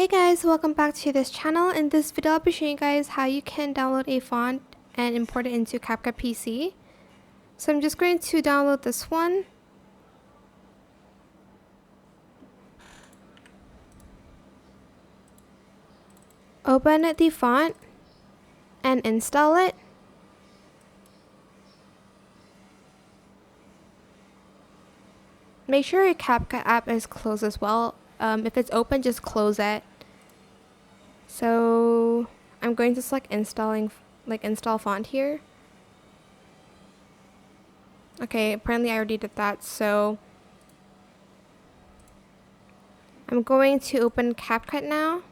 Hey guys, welcome back to this channel. In this video I'll be showing you guys how you can download a font and import it into CapCut PC. So I'm just going to download this one. Open the font and install it. Make sure your CapCut app is closed as well. If it's open, just close it. So I'm going to select install font here. Okay, apparently I already did that, so I'm going to open CapCut now.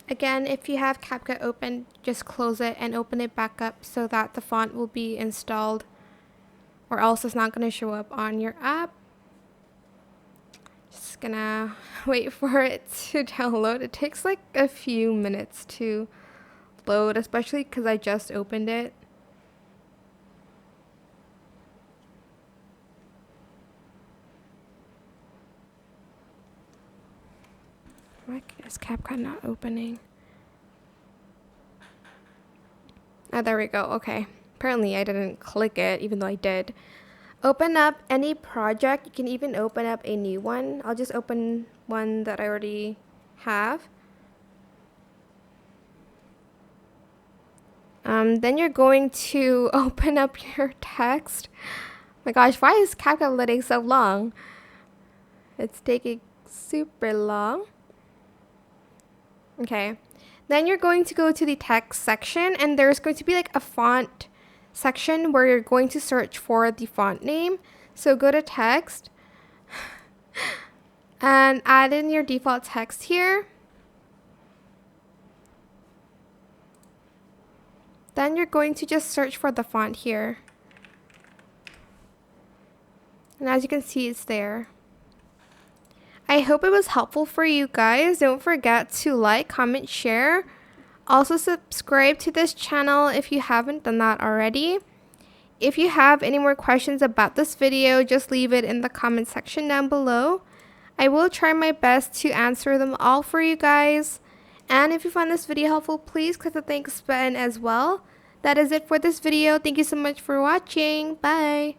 Again, if you have CapCut open, just close it and open it back up so that the font will be installed, or else it's not going to show up on your app. Just gonna wait for it to download. It takes like a few minutes to load, especially because I just opened it. Why is CapCut not opening? Oh, there we go. Okay. Apparently I didn't click it, even though I did. Open up any project. You can even open up a new one. I'll just open one that I already have. Then you're going to open up your text. Oh my gosh, why is CapCut letting so long? It's taking super long. Okay. Then you're going to go to the text section, and there's going to be like a font section where you're going to search for the font name. So go to text and add in your default text here. Then you're going to just search for the font here. And as you can see, it's there. I hope it was helpful for you guys. Don't forget to like, comment, share. Also subscribe to this channel if you haven't done that already. If you have any more questions about this video, just leave it in the comment section down below. I will try my best to answer them all for you guys. And if you found this video helpful, please click the thanks button as well. That is it for this video. Thank you so much for watching. Bye.